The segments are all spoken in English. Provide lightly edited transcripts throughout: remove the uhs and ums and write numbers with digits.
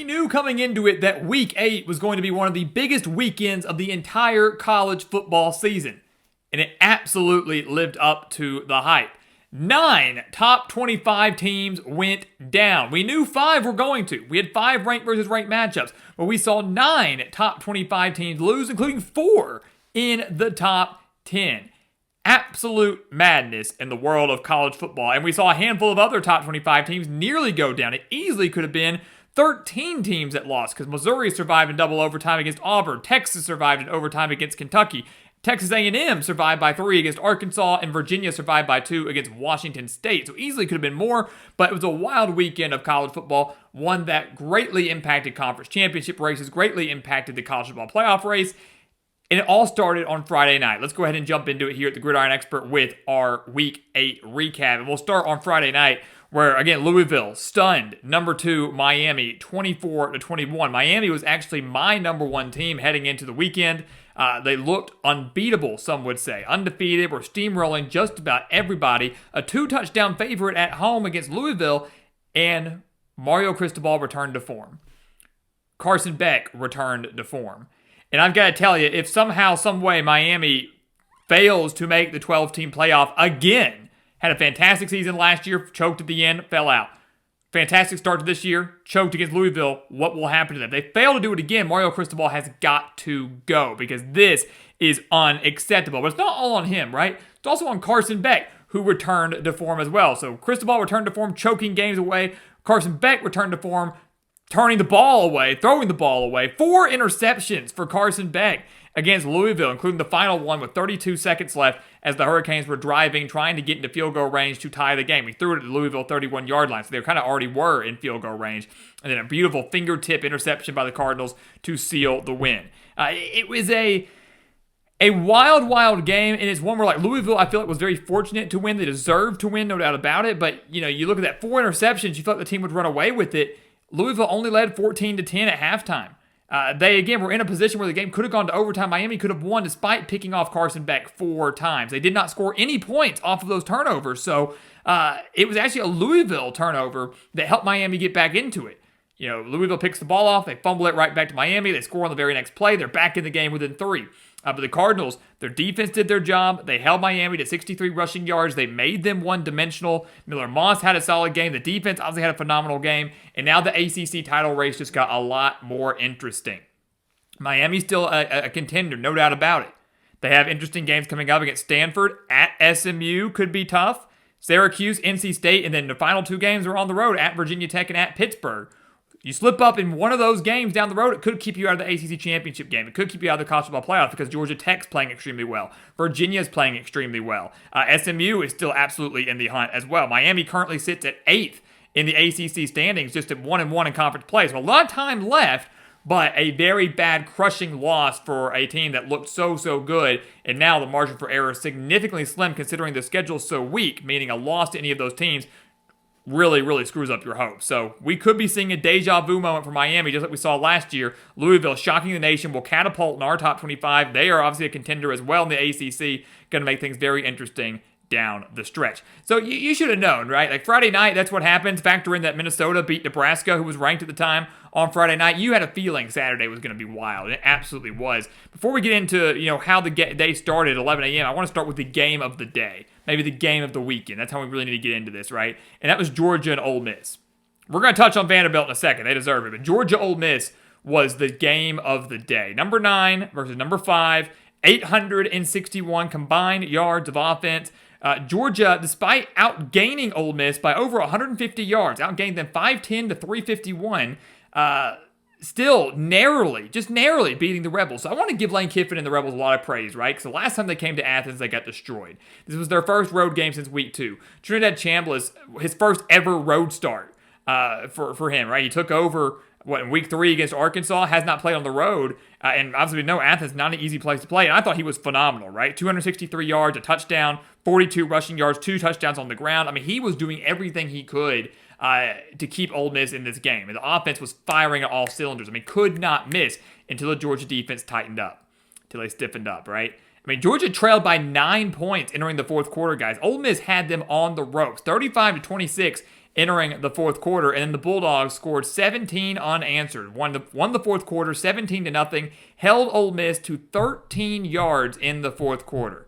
We knew coming into it that Week 8 was going to be one of the biggest weekends of the entire college football season. And it absolutely lived up to the hype. 9 top 25 teams went down. We knew 5 were going to. We had 5 ranked versus ranked matchups, but we saw 9 top 25 teams lose, including 4 in the top 10. Absolute madness in the world of college football. And we saw a handful of other top 25 teams nearly go down. It easily could have been 13 teams that lost because Missouri survived in double overtime against Auburn. Texas survived in overtime against Kentucky. Texas A&M survived by 3 against Arkansas, and Virginia survived by 2 against Washington State. So easily could have been more, but it was a wild weekend of college football, one that greatly impacted conference championship races, greatly impacted the college football playoff race, and it all started on Friday night. Let's go ahead and jump into it here at the Gridiron Expert with our Week 8 recap. And we'll start on Friday night, where, again, Louisville stunned number 2 Miami 24-21. Miami was actually my number 1 team heading into the weekend. They looked unbeatable, some would say. Undefeated, were steamrolling just about everybody. A 2-touchdown favorite at home against Louisville, and Mario Cristobal returned to form. Carson Beck returned to form. And I've got to tell you, if somehow, some way, Miami fails to make the 12-team playoff again, had a fantastic season last year, choked at the end, fell out. Fantastic start to this year, choked against Louisville. What will happen to them? If they fail to do it again, Mario Cristobal has got to go because this is unacceptable. But it's not all on him, right? It's also on Carson Beck, who returned to form as well. So Cristobal returned to form, choking games away. Carson Beck returned to form, turning the ball away, throwing the ball away. 4 interceptions for Carson Beck against Louisville, including the final one with 32 seconds left as the Hurricanes were driving, trying to get into field goal range to tie the game. We threw it at the Louisville 31-yard line, so they kind of already were in field goal range. And then a beautiful fingertip interception by the Cardinals to seal the win. It was a wild, wild game, and it's one where, like, Louisville, I feel like, was very fortunate to win. They deserved to win, no doubt about it. But, you look at that 4 interceptions, you thought the team would run away with it. Louisville only led 14-10 at halftime. They, again, were in a position where the game could have gone to overtime. Miami could have won despite picking off Carson Beck 4 times. They did not score any points off of those turnovers. So it was actually a Louisville turnover that helped Miami get back into it. Louisville picks the ball off. They fumble it right back to Miami. They score on the very next play. They're back in the game within 3. But the Cardinals, their defense did their job. They held Miami to 63 rushing yards. They made them one-dimensional. Miller Moss had a solid game. The defense obviously had a phenomenal game. And now the ACC title race just got a lot more interesting. Miami's still a contender, no doubt about it. They have interesting games coming up against Stanford. At SMU could be tough. Syracuse, NC State, and then the final 2 games are on the road at Virginia Tech and at Pittsburgh. You slip up in one of those games down the road, it could keep you out of the ACC championship game. It could keep you out of the college football playoff because Georgia Tech's playing extremely well. Virginia's playing extremely well. SMU is still absolutely in the hunt as well. Miami currently sits at 8th in the ACC standings, just at 1-1 in conference play. So a lot of time left, but a very bad, crushing loss for a team that looked so good. And now the margin for error is significantly slim considering the schedule's so weak, meaning a loss to any of those teams really, really screws up your hopes. So we could be seeing a deja vu moment for Miami, just like we saw last year. Louisville, shocking the nation, will catapult in our top 25. They are obviously a contender as well in the ACC. Going to make things very interesting down the stretch. So you should have known, right? Like Friday night, that's what happens. Factor in that Minnesota beat Nebraska, who was ranked at the time, on Friday night. You had a feeling Saturday was going to be wild. It absolutely was. Before we get into how the day started at 11 a.m., I want to start with the game of the day. Maybe the game of the weekend. That's how we really need to get into this, right? And that was Georgia and Ole Miss. We're going to touch on Vanderbilt in a second. They deserve it. But Georgia-Ole Miss was the game of the day. Number 9 versus number 5. 861 combined yards of offense. Georgia, despite outgaining Ole Miss by over 150 yards, outgained them 510 to 351, still narrowly beating the Rebels. So I want to give Lane Kiffin and the Rebels a lot of praise, right? Because the last time they came to Athens, they got destroyed. This was their first road game since week 2. Trinidad Chambliss, his first ever road start for him, right? He took over in week 3 against Arkansas, has not played on the road, and obviously we know Athens not an easy place to play, and I thought he was phenomenal, right? 263 yards, a touchdown, 42 rushing yards, 2 touchdowns on the ground. I mean, he was doing everything he could to keep Ole Miss in this game, and the offense was firing at all cylinders. I mean, could not miss until the Georgia defense tightened up, until they stiffened up, right? I mean, Georgia trailed by 9 points entering the fourth quarter, guys. Ole Miss had them on the ropes, 35-26 entering the fourth quarter, and then the Bulldogs scored 17 unanswered. Won the fourth quarter 17-0, held Ole Miss to 13 yards in the fourth quarter.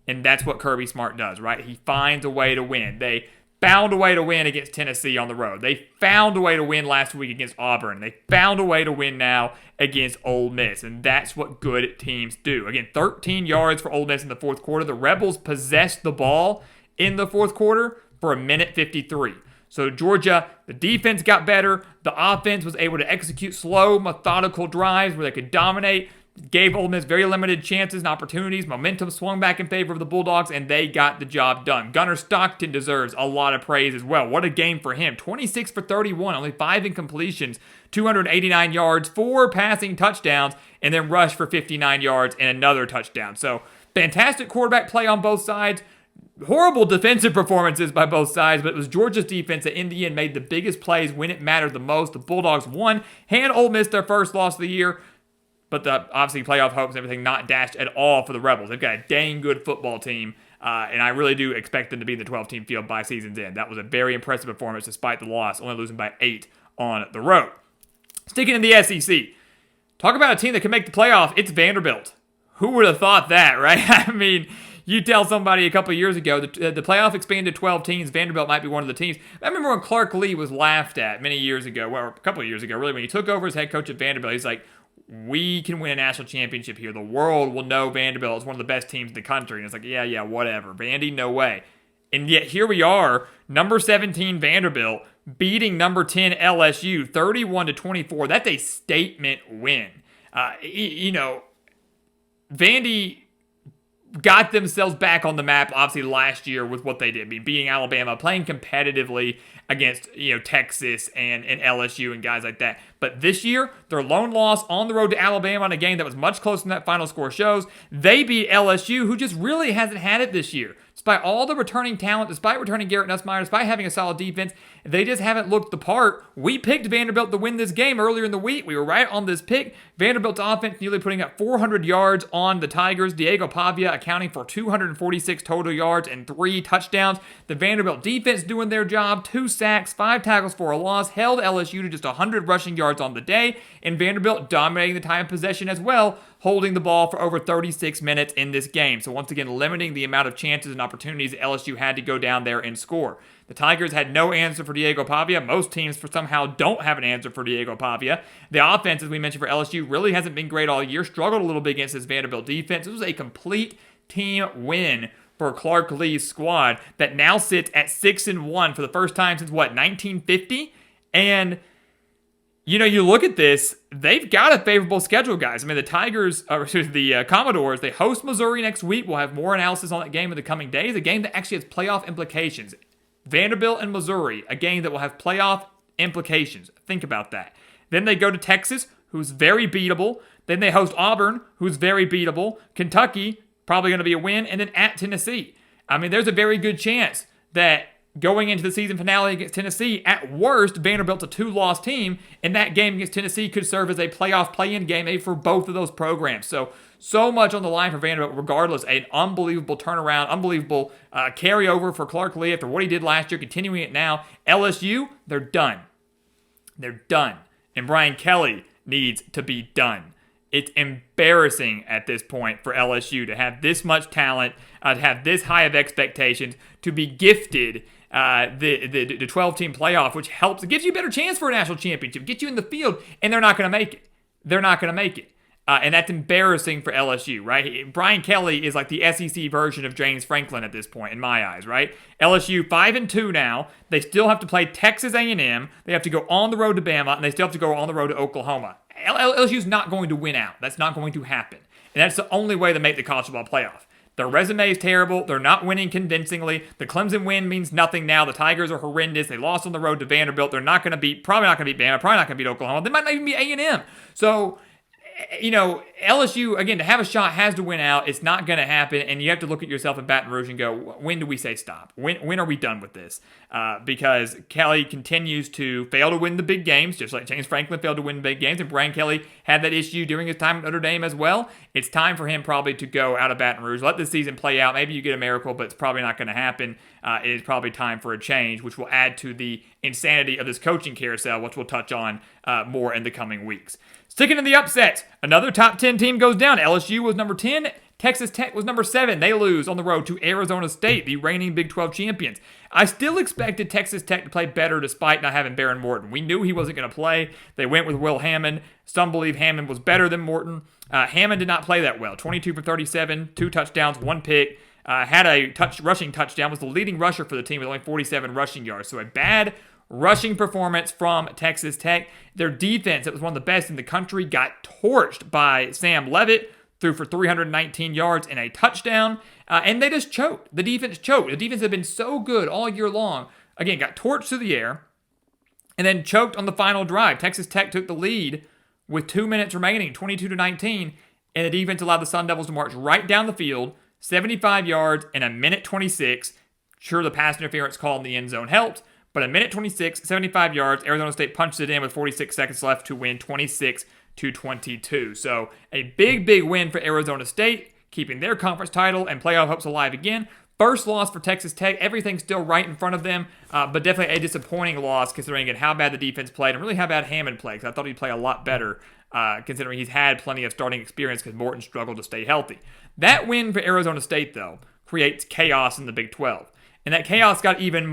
And that's what Kirby Smart does, right? He finds a way to win. They found a way to win against Tennessee on the road. They found a way to win last week against Auburn. They found a way to win now against Ole Miss, and that's what good teams do. Again, 13 yards for Ole Miss in the fourth quarter. The Rebels possessed the ball in the fourth quarter for 1:53. So Georgia, the defense got better. The offense was able to execute slow, methodical drives where they could dominate. Gave Ole Miss very limited chances and opportunities. Momentum swung back in favor of the Bulldogs, and they got the job done. Gunnar Stockton deserves a lot of praise as well. What a game for him. 26 for 31, only 5 incompletions, 289 yards, 4 passing touchdowns, and then rushed for 59 yards and another touchdown. So fantastic quarterback play on both sides. Horrible defensive performances by both sides, but it was Georgia's defense that in the end made the biggest plays when it mattered the most. The Bulldogs won, hand Ole Miss their first loss of the year, but obviously playoff hopes and everything not dashed at all for the Rebels. They've got a dang good football team, and I really do expect them to be in the 12-team field by season's end. That was a very impressive performance despite the loss, only losing by 8 on the road. Sticking in the SEC, talk about a team that can make the playoff. It's Vanderbilt. Who would have thought that, right? I mean, you tell somebody a couple of years ago the playoff expanded to 12 teams, Vanderbilt might be one of the teams. I remember when Clark Lee was laughed at many years ago, well, a couple of years ago, really, when he took over as head coach at Vanderbilt. He's like, we can win a national championship here. The world will know Vanderbilt is one of the best teams in the country. And it's like, yeah, whatever. Vandy, no way. And yet here we are, number 17 Vanderbilt beating number 10 LSU 31-24. That's a statement win. Vandy got themselves back on the map, obviously, last year with what they did. I mean, beating Alabama, playing competitively against, Texas and LSU and guys like that. But this year, their lone loss on the road to Alabama in a game that was much closer than that final score shows. They beat LSU, who just really hasn't had it this year. Despite all the returning talent, despite returning Garrett Nussmeier, despite having a solid defense, they just haven't looked the part. We picked Vanderbilt to win this game earlier in the week. We were right on this pick. Vanderbilt's offense nearly putting up 400 yards on the Tigers. Diego Pavia accounting for 246 total yards and 3 touchdowns. The Vanderbilt defense doing their job. 2 sacks, 5 tackles for a loss. Held LSU to just 100 rushing yards on the day. And Vanderbilt dominating the time of possession as well, holding the ball for over 36 minutes in this game. So once again, limiting the amount of chances and opportunities that LSU had to go down there and score. The Tigers had no answer for Diego Pavia. Most teams somehow don't have an answer for Diego Pavia. The offense, as we mentioned, for LSU really hasn't been great all year. Struggled a little bit against this Vanderbilt defense. It was a complete team win for Clark Lee's squad that now sits at 6-1 for the first time since, 1950? And you look at this, they've got a favorable schedule, guys. I mean, the Commodores, they host Missouri next week. We'll have more analysis on that game in the coming days. A game that actually has playoff implications. Vanderbilt and Missouri, a game that will have playoff implications. Think about that. Then they go to Texas, who's very beatable. Then they host Auburn, who's very beatable. Kentucky, probably going to be a win. And then at Tennessee. I mean, there's a very good chance that going into the season finale against Tennessee, at worst, Vanderbilt's a 2-loss team, and that game against Tennessee could serve as a playoff play-in game maybe for both of those programs. So much on the line for Vanderbilt. Regardless, an unbelievable turnaround, unbelievable carryover for Clark Lee after what he did last year, continuing it now. LSU, they're done. They're done. And Brian Kelly needs to be done. It's embarrassing at this point for LSU to have this much talent, to have this high of expectations, to be gifted the 12-team playoff, which helps. It gives you a better chance for a national championship, get you in the field, and they're not going to make it. They're not going to make it. And that's embarrassing for LSU, right? Brian Kelly is like the SEC version of James Franklin at this point, in my eyes, right? LSU 5-2 now. They still have to play Texas A&M. They have to go on the road to Bama, and they still have to go on the road to Oklahoma. LSU's not going to win out. That's not going to happen. And that's the only way to make the college football playoff. Their resume is terrible. They're not winning convincingly. The Clemson win means nothing now. The Tigers are horrendous. They lost on the road to Vanderbilt. They're probably not going to beat Bama, probably not going to beat Oklahoma. They might not even beat A&M. So LSU, again, to have a shot has to win out. It's not going to happen, and you have to look at yourself in Baton Rouge and go, when do we say stop? When are we done with this? Because Kelly continues to fail to win the big games, just like James Franklin failed to win big games, and Brian Kelly had that issue during his time at Notre Dame as well. It's time for him probably to go out of Baton Rouge. Let the season play out. Maybe you get a miracle, but it's probably not going to happen. It is probably time for a change, which will add to the insanity of this coaching carousel, which we'll touch on more in the coming weeks. Sticking to the upsets, another top 10 team goes down. LSU was number 10. Texas Tech was number 7. They lose on the road to Arizona State, the reigning Big 12 champions. I still expected Texas Tech to play better despite not having Behren Morton. We knew he wasn't going to play. They went with Will Hammond. Some believe Hammond was better than Morton. Hammond did not play that well. 22 for 37, 2 touchdowns, 1 pick. Had a rushing touchdown, was the leading rusher for the team with only 47 rushing yards. So a bad rushing performance from Texas Tech. Their defense, it was one of the best in the country, got torched by Sam Leavitt, threw for 319 yards and a touchdown, and they just choked. The defense choked. The defense had been so good all year long. Again, got torched through the air, and then choked on the final drive. Texas Tech took the lead with 2 minutes remaining, 22-19, and the defense allowed the Sun Devils to march right down the field, 75 yards and a minute 26. Sure, the pass interference call in the end zone helped, but a minute 26, 75 yards, Arizona State punched it in with 46 seconds left to win 26-22. So a big, big win for Arizona State, keeping their conference title and playoff hopes alive again. First loss for Texas Tech. Everything's still right in front of them, but definitely a disappointing loss considering again how bad the defense played and really how bad Hammond played, because I thought he'd play a lot better considering he's had plenty of starting experience because Morton struggled to stay healthy. That win for Arizona State, though, creates chaos in the Big 12. And that chaos became even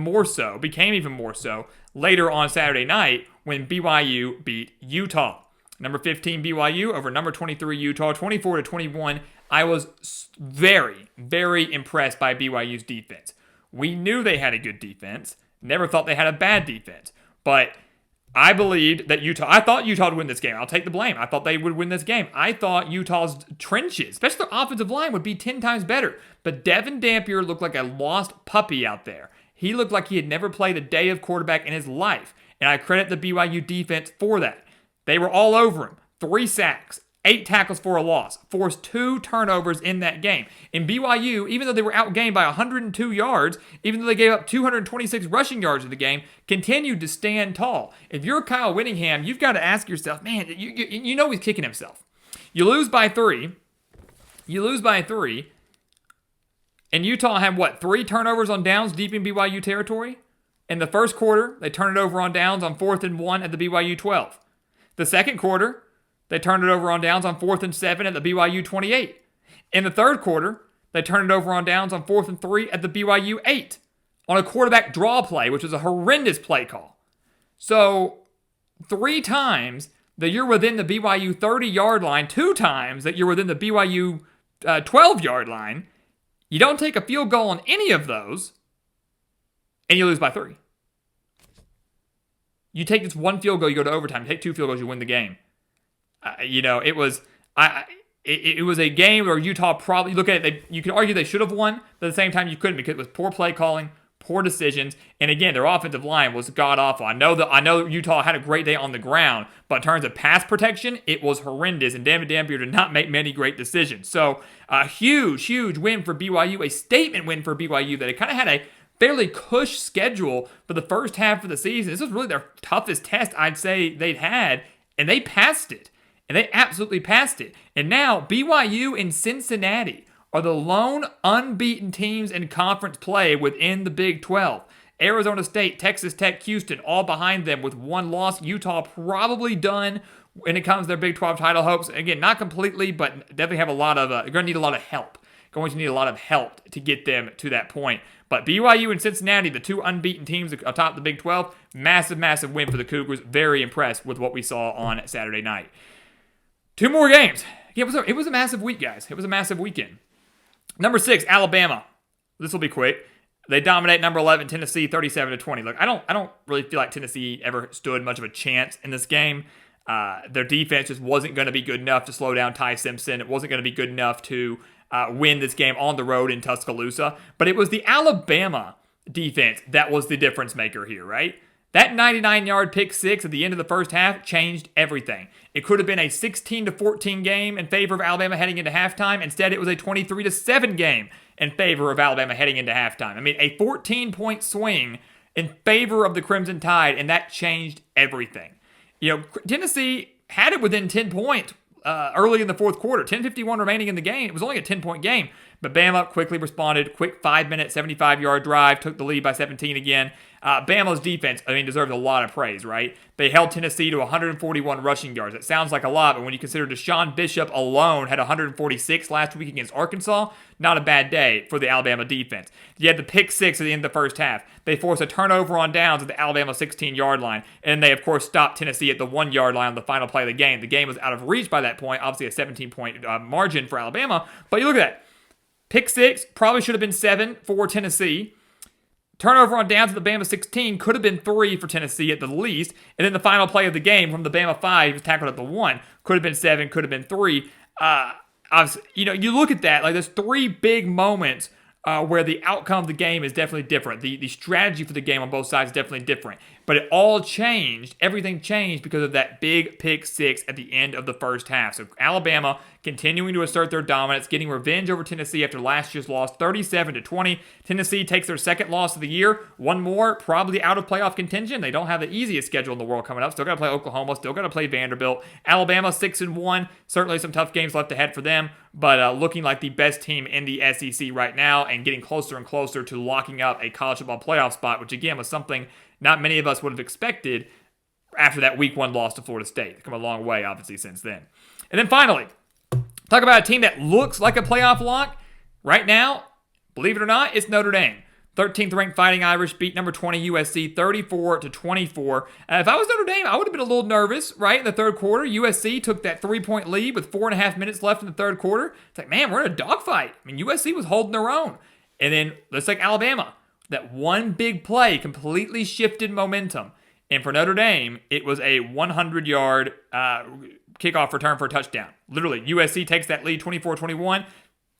more so, later on Saturday night when BYU beat Utah. Number 15 BYU over number 23 Utah, 24-21. I was very, very impressed by BYU's defense. We knew they had a good defense. Never thought they had a bad defense. But I believed that I thought Utah would win this game. I'll take the blame. I thought they would win this game. I thought Utah's trenches, especially their offensive line, would be 10 times better. But Devin Dampier looked like a lost puppy out there. He looked like he had never played a day of quarterback in his life. And I credit the BYU defense for that. They were all over him. 3 sacks, 8 tackles for a loss, forced 2 turnovers in that game. In BYU, even though they were outgained by 102 yards, even though they gave up 226 rushing yards in the game, continued to stand tall. If you're Kyle Whittingham, you've got to ask yourself, man, you know he's kicking himself. You lose by 3. And Utah had, 3 turnovers on downs deep in BYU territory? In the first quarter, they turned it over on downs on 4th and 1 at the BYU 12. The second quarter, they turned it over on downs on 4th and 7 at the BYU 28. In the third quarter, they turned it over on downs on 4th and 3 at the BYU 8 on a quarterback draw play, which was a horrendous play call. So 3 times that you're within the BYU 30-yard line, 2 times that you're within the BYU 12-yard line, you don't take a field goal on any of those, and you lose by 3. You take this 1 field goal, you go to overtime. You take 2 field goals, you win the game. It was a game where Utah probably, look at it, you could argue they should have won, but at the same time you couldn't because it was poor play calling, poor decisions, and again, their offensive line was god-awful. I know Utah had a great day on the ground, but in terms of pass protection, it was horrendous, and Devin Dampier did not make many great decisions. So, a huge, huge win for BYU, a statement win for BYU that it kind of had a fairly cush schedule for the first half of the season. This was really their toughest test I'd say they'd had, and they passed it. And they absolutely passed it. And now BYU and Cincinnati are the lone unbeaten teams in conference play within the Big 12. Arizona State, Texas Tech, Houston, all behind them with 1 loss. Utah probably done when it comes to their Big 12 title hopes. Again, not completely, but definitely have they're going to need a lot of help. Going to need a lot of help to get them to that point. But BYU and Cincinnati, the 2 unbeaten teams atop the Big 12, massive, massive win for the Cougars. Very impressed with what we saw on Saturday night. 2 more games. It was a massive week, guys. It was a massive weekend. Number 6, Alabama. This will be quick. They dominate number 11, Tennessee, 37-20. Look, I don't really feel like Tennessee ever stood much of a chance in this game. Their defense just wasn't going to be good enough to slow down Ty Simpson. It wasn't going to be good enough to win this game on the road in Tuscaloosa. But it was the Alabama defense that was the difference maker here, right? That 99-yard pick six at the end of the first half changed everything. It could have been a 16-14 game in favor of Alabama heading into halftime. Instead, it was a 23-7 game in favor of Alabama heading into halftime. I mean, a 14-point swing in favor of the Crimson Tide, and that changed everything. Tennessee had it within 10 points early in the fourth quarter. 10:51 remaining in the game. It was only a 10-point game. But Bama quickly responded. Quick 5-minute, 75-yard drive. Took the lead by 17 again. Bama's defense, deserves a lot of praise, right? They held Tennessee to 141 rushing yards. It sounds like a lot, but when you consider Deshaun Bishop alone had 146 last week against Arkansas, not a bad day for the Alabama defense. You had the pick six at the end of the first half. They forced a turnover on downs at the Alabama 16-yard line, and they, of course, stopped Tennessee at the 1-yard line on the final play of the game. The game was out of reach by that point, obviously a 17-point margin for Alabama, but you look at that. Pick six probably should have been 7 for Tennessee. Turnover on downs at the Bama 16 could have been 3 for Tennessee at the least. And then the final play of the game from the Bama 5, he was tackled at the 1. Could have been 7, could have been 3. You look at that, like there's 3 big moments where the outcome of the game is definitely different. The strategy for the game on both sides is definitely different. But it all changed. Everything changed because of that big pick six at the end of the first half. So Alabama continuing to assert their dominance, getting revenge over Tennessee after last year's loss, 37-20. Tennessee takes their second loss of the year. One more, probably out of playoff contention. They don't have the easiest schedule in the world coming up. Still got to play Oklahoma. Still got to play Vanderbilt. Alabama 6-1. Certainly some tough games left ahead for them, but looking like the best team in the SEC right now and getting closer and closer to locking up a college football playoff spot, which again was something not many of us would have expected after that week 1 loss to Florida State. They've come a long way, obviously, since then. And then finally, talk about a team that looks like a playoff lock. Right now, believe it or not, it's Notre Dame. 13th ranked Fighting Irish beat number 20 USC 34-24. If I was Notre Dame, I would have been a little nervous, right? In the third quarter, USC took that 3-point lead with 4.5 minutes left in the third quarter. It's like, man, we're in a dogfight. USC was holding their own. And then, let's like Alabama. That one big play completely shifted momentum. And for Notre Dame, it was a 100-yard kickoff return for a touchdown. Literally, USC takes that lead 24-21.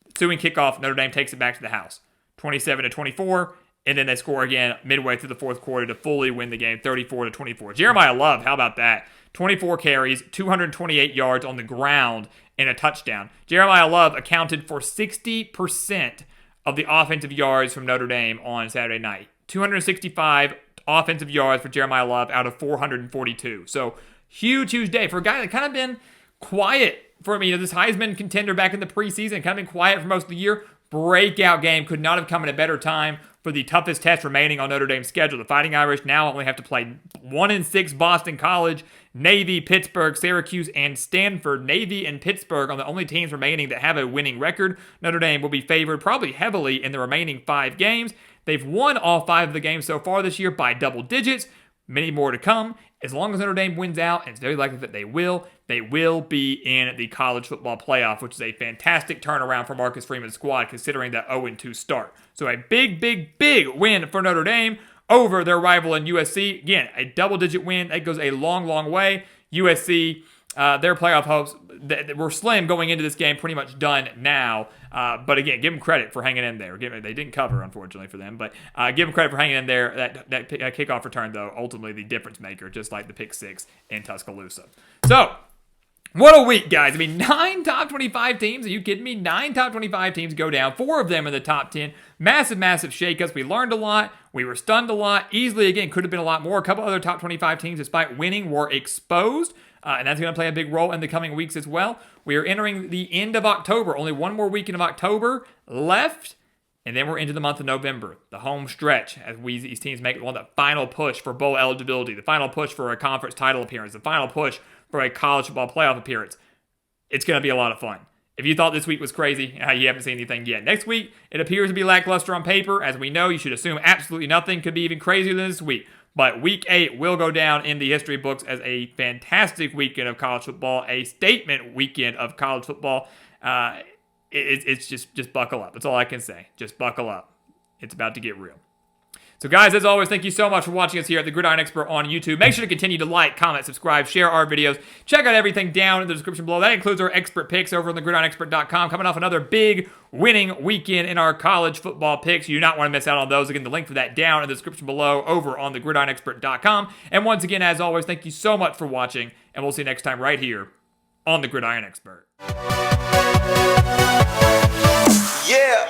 Ensuing kickoff, Notre Dame takes it back to the house. 27-24, and then they score again midway through the fourth quarter to fully win the game, 34-24. Jeremiah Love, how about that? 24 carries, 228 yards on the ground, and a touchdown. Jeremiah Love accounted for 60% of the offensive yards from Notre Dame on Saturday night. 265 offensive yards for Jeremiah Love out of 442. So, huge day for a guy that kind of been quiet for this Heisman contender back in the preseason, kind of been quiet for most of the year. Breakout game, could not have come at a better time for the toughest test remaining on Notre Dame's schedule. The Fighting Irish now only have to play 1-6 Boston College, Navy, Pittsburgh, Syracuse, and Stanford. Navy and Pittsburgh are the only teams remaining that have a winning record. Notre Dame will be favored probably heavily in the remaining 5 games. They've won all 5 of the games so far this year by double digits. Many more to come. As long as Notre Dame wins out, and it's very likely that they will be in the college football playoff, which is a fantastic turnaround for Marcus Freeman's squad considering that 0-2 start. So a big win for Notre Dame over their rival in USC. Again, a double-digit win. That goes a long way. USC, their playoff hopes were slim going into this game, pretty much done now. But again, give them credit for hanging in there. They didn't cover, unfortunately, for them. But give them credit for hanging in there. That kickoff return, though, ultimately the difference maker, just like the pick six in Tuscaloosa. So, what a week, guys. 9 top 25 teams. Are you kidding me? 9 top 25 teams go down. 4 of them in the top 10. Massive shakeups. We learned a lot. We were stunned a lot. Easily, again, could have been a lot more. A couple other top 25 teams, despite winning, were exposed. And that's going to play a big role in the coming weeks as well. We are entering the end of October. Only one more weekend of October left. And then we're into the month of November, the home stretch, as these teams make the final push for bowl eligibility, the final push for a conference title appearance, the final push for a college football playoff appearance. It's going to be a lot of fun. If you thought this week was crazy, you haven't seen anything yet. Next week, it appears to be lackluster on paper. As we know, you should assume absolutely nothing could be even crazier than this week. But Week 8 will go down in the history books as a fantastic weekend of college football, a statement weekend of college football. It's just buckle up. That's all I can say. Just buckle up. It's about to get real. So guys, as always, thank you so much for watching us here at the Gridiron Expert on YouTube. Make sure to continue to like, comment, subscribe, share our videos. Check out everything down in the description below. That includes our expert picks over on the gridironexpert.com. Coming off another big winning weekend in our college football picks. You do not want to miss out on those. Again, the link for that down in the description below over on the gridironexpert.com. And once again, as always, thank you so much for watching, and we'll see you next time right here on the Gridiron Expert. Yeah.